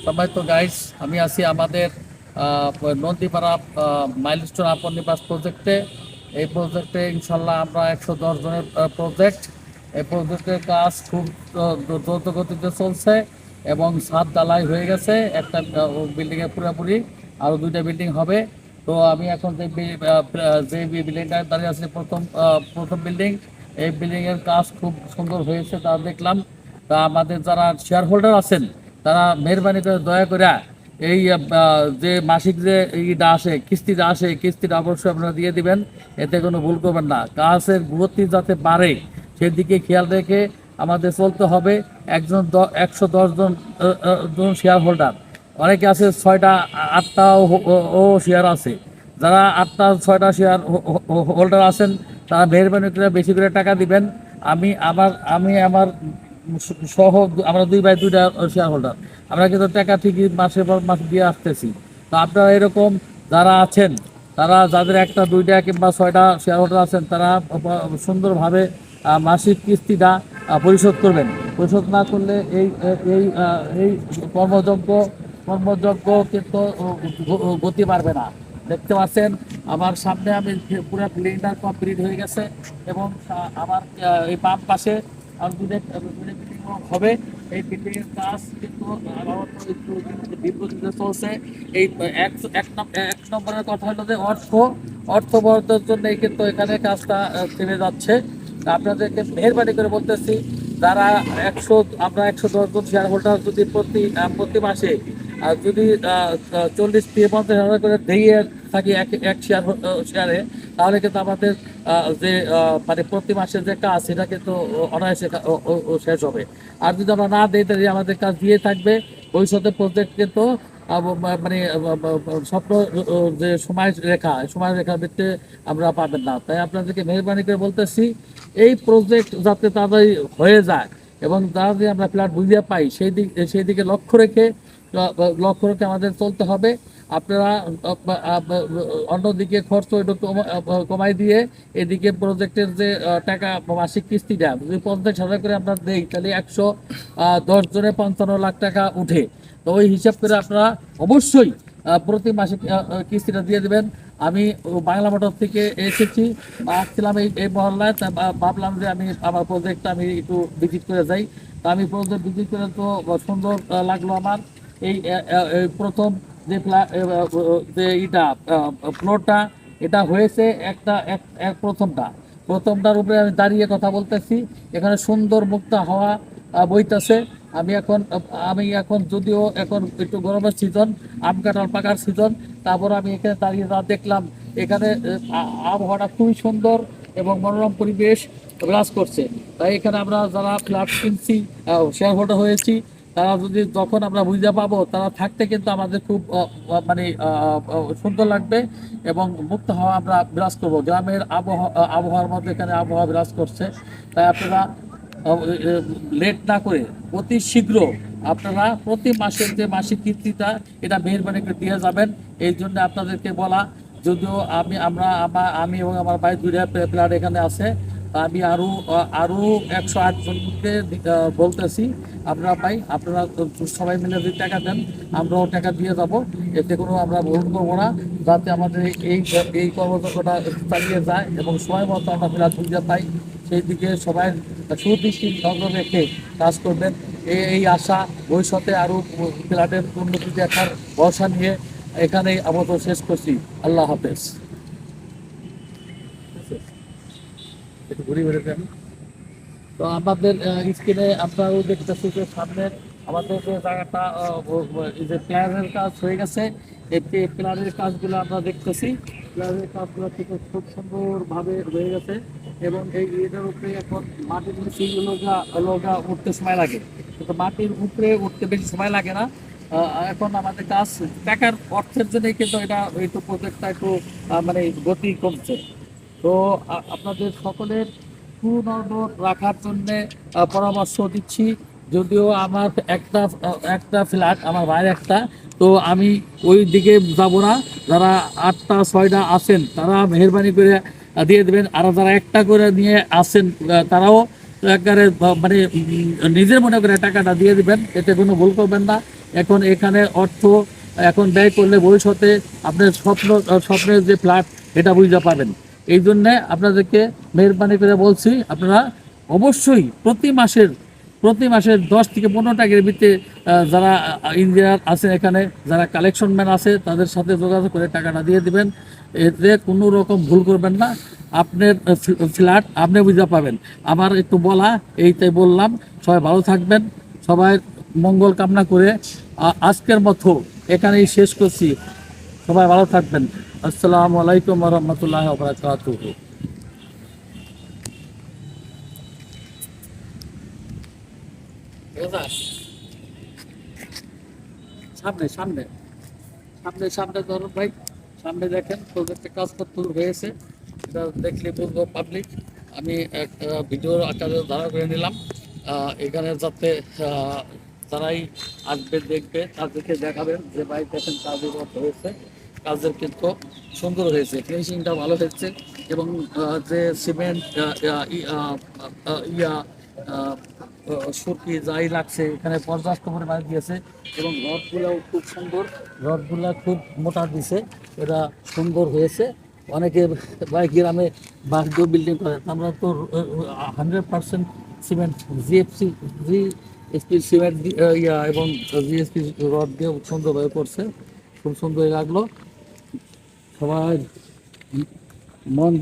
সম্মানিত গাইস, আমি আছি আমাদের নন্দীপাড়া মাইলস্টোন আপন নিবাস প্রজেক্টে। এই প্রজেক্টে ইনশাল্লাহ আমরা 110 জনের প্রজেক্ট। এই প্রজেক্টের কাজ খুব দ্রুত গতিতে চলছে এবং ছাদ ঢালাই হয়ে গেছে। একটা বিল্ডিংয়ে পুরোপুরি, আরও 2টা বিল্ডিং হবে। তো আমি এখন যে বিল্ডিংটা দাঁড়িয়ে আছি, প্রথম বিল্ডিং, এই বিল্ডিংয়ের কাজ খুব সুন্দর হয়েছে তা দেখলাম। তা আমাদের যারা শেয়ার হোল্ডার আছেন, তারা মেহরবানি করে দয়া করে এই যে মাসিক যে ইটা আসে, কিস্তিটা আসে, কিস্তিটা অবশ্যই আপনারা দিয়ে দিবেন। এতে কোনো ভুল করবেন না। কাজের গতি যাতে বাড়ে সেদিকে খেয়াল রেখে আমাদের চলতে হবে। 110 জন শেয়ার হোল্ডার, অনেকে আছে 6টা 8টা ও শেয়ার আছে। যারা 8টা 6টা শেয়ার হোল্ডার আছেন, তারা মেহরবানি করে বেশি করে টাকা দিবেন। আমি আমার সহ আমরা 2 ভাই 2টা শেয়ার হোল্ডার, আমরা কিন্তু টাকা ঠিকই মাসের পর মাস দিয়ে আসতেছি। তো আপনারা এরকম যারা আছেন, তারা যাদের 1টা 2টা কিংবা 6টা শেয়ার হোল্ডার আছেন, তারা সুন্দরভাবে মাসিক কিস্তিটা পরিশোধ করবেন। পরিশোধ না করলে এই এই এই কর্মযজ্ঞ কিন্তু গতি পারবে না। দেখতে পাচ্ছেন আমার সামনে আমি পুরো বিল্ডিংটা কমপ্লিট হয়ে গেছে এবং আমার এই বাম পাশে আর বিল্ডিং হবে। এই বিল্ডিং এর কাজ কিন্তু দীর্ঘদিনে চলছে। এই এক নম্বরের কথা হলো যে অর্থ বরাদ্দের জন্য কিন্তু এখানে কাজটা থেমে যাচ্ছে। আপনাদেরকে মেহরবানি করে বলতেছি, যারা আমরা 110 জন শেয়ার হোল্ডার যদি প্রতি মাসে যদি 40 থেকে 50 হাজার করে দিয়ে থাকি এক শেয়ারে, তাহলে কিন্তু আমাদের যে মানে প্রতি মাসের যে কাজ, সেটা কিন্তু অনায়াসে শেষ হবে। আর যদি আমরা না দিই, তাহলে আমাদের কাজ দিয়ে থাকবে। ভবিষ্যতে প্রজেক্ট কিন্তু মানে স্বপ্ন যে সময় রেখার ভিত্তিতে আমরা পাবেন না। তাই আপনাদেরকে মেহরবানি করে বলতেছি, এই প্রজেক্ট যাতে তাড়াতাড়ি হয়ে যায় এবং তাড়াতাড়ি আমরা ফ্ল্যাট বুঝিয়ে পাই, সেই দিকে লক্ষ্য রেখে আমাদের চলতে হবে। আপনারা অন্যদিকে খরচ একটু কমাই দিয়ে এদিকে প্রজেক্টের যে টাকা মাসিক কিস্তিটা যদি 50,000 করে আমরা দেই, তাহলে 110 জনে 55 লাখ টাকা উঠে। তো ওই হিসাব করে আপনারা অবশ্যই প্রতি মাসে কিস্তিটা দিয়ে দেবেন। আমি বাংলা মোটর থেকে এসেছি, আসছিলাম এই মহল্লায়, তা ভাবলাম যে আমি আমার প্রজেক্টটা আমি একটু ভিজিট করে যাই। তা আমি প্রজেক্ট ভিজিট করে তো সুন্দর লাগলো আমার। এই প্রথম যে ফ্লোরটা এটা হয়েছে প্রথমটার উপরে আমি দাঁড়িয়ে কথা বলতেছি। এখানে সুন্দর মুক্ত হাওয়া বইতেছে। আমি এখন যদিও এখন একটু গরমের সিজন, আম কাঁঠাল পাকার সিজন, তারপর আমি এখানে দাঁড়িয়ে যা দেখলাম, এখানে আবহাওয়াটা খুবই সুন্দর এবং মনোরম পরিবেশ বিরাজ করছে। তাই এখানে আমরা যারা ফ্ল্যাট কিনছি, শেয়ার হোল্ডার হয়েছি, তারা যখন আমরা বুঝতে পাবো, তারা থাকতে কিন্তু আমাদের খুব মানে সুন্দর লাগবে এবং মুক্ত হাওয়া আমরা বিরাজ করবো। গ্রামের আবহাওয়ার মধ্যে এখানে আবহাওয়া বিরাজ করছে। তাই আপনারা লেট না করে অতি শীঘ্র আপনারা প্রতি মাসের যে মাসিক কিস্তিটা, এটা মেহরবানি করে দিয়ে যাবেন। এই জন্য আপনাদেরকে বলা। যদিও আমি এবং আমার ভাই 2টা প্লেয়ার এখানে আছে, আমি আরও 108 জনকে বলতেছি, আপনারা সবাই মিলে যদি টাকা দেন, আমরাও টাকা দিয়ে যাব। এতে কোনো আমরা ভুল করবো না, যাতে আমাদের এই কর্মযজ্ঞটা চালিয়ে যায় এবং সময় মতো আমরা ফ্ল্যাট বুঝতে পাই। সেই দিকে সবাই সুদৃষ্টি নজর রেখে কাজ করবেন, এই আশা। ভবিষ্যতে আরও ফ্ল্যাটের উন্নতি দেখার ভরসা নিয়ে এখানেই আপাতত শেষ করছি। আল্লাহ হাফেজ। একটু ঘুরে ঘুরে দেন। তো আমাদের স্ক্রিনে আপনারাও দেখতেছি যে সামনে আমাদের যে জায়গাটা এই যে প্ল্যানের কাজ হয়ে গেছে, এই প্ল্যানের কাজগুলো আমরা দেখতেছি। প্ল্যানের কাজগুলো থেকে খুব সুন্দরভাবে হয়ে গেছে এবং এটার উপরে এখন মাটির নিচে লগা উঠতে সময় লাগে, কিন্তু মাটির উপরে উঠতে বেশি সময় লাগে না। এখন আমাদের কাজ টাকার অর্থের জন্যই কিন্তু এটা একটু প্রজেক্টটা একটু মানে গতি কমছে। তো আপনাদের সকলের সুনজর রাখার জন্যে পরামর্শ দিচ্ছি। যদিও আমার একটা ফ্ল্যাট, আমার ভাইয়ের একটা, তো আমি ওই দিকে যাব না। যারা 8টা 6টা আছেন, তারা মেহরবানি করে দিয়ে দেবেন। আর যারা একটা করে নিয়ে আসেন, তারাও একেবারে মানে নিজের মনে করে টাকাটা দিয়ে দিবেন। এতে কোনো ভুল করবেন না। এখন এখানে অর্থ এখন ব্যয় করলে ভবিষ্যতে আপনার স্বপ্নের যে ফ্ল্যাট এটা বুঝতে পাবেন। এই জন্যে আপনাদেরকে মেহরবানি করে বলছি, আপনারা অবশ্যই প্রতি মাসের 10 থেকে 15 টাকার ভিতরে যারা ইঞ্জিনিয়ার আছে এখানে, যারা কালেকশন ম্যান আছে, তাদের সাথে যোগাযোগ করে টাকাটা দিয়ে দিবেন। এতে কোনো রকম ভুল করবেন না, আপনার ফ্ল্যাট আপনি বুঝতে পাবেন। আমার একটু বলা এইটাই বললাম। সবাই ভালো থাকবেন, সবাই মঙ্গল কামনা করে আজকের মতো এখানেই শেষ করছি। সবাই ভালো থাকবেন। আসসালামু আলাইকুম ওয়া রাহমাতুল্লাহি ওয়া বারাকাতুহু। সামনে সামনে সামনে সামনে ধরুন ভাই, সামনে দেখেন প্রজেক্টের কাজ কত দূর হয়েছে, এটা দেখলে বুঝবো পাবলিক। আমি এক ভিডিওর আকারে ধারা করে নিলাম, এখানে যাতে যারাই আসবে দেখবে তাদেরকে দেখাবেন যে ভাই দেখেন কাজের মতো হয়েছে, কাজের কিন্তু সুন্দর হয়েছে, ফিনিশিংটা ভালো হয়েছে। এবং যে সিমেন্ট ইয়া সুরকি যাই লাগছে এখানে পর্যাপ্ত পরিমাণে দিয়েছে। এবং রডগুলোও খুব সুন্দর, রডগুলো খুব মোটা দিছে, এটা সুন্দর হয়েছে। অনেকে ভাই গ্রামে বাসডো বিল্ডিং করে, আমরা তো 100% সিমেন্ট জিএসপি সিমেন্ট ইয়া এবং জিএসপি রড দিয়ে সুন্দরভাবে করছে, খুব সুন্দর লাগলো। সবাই মন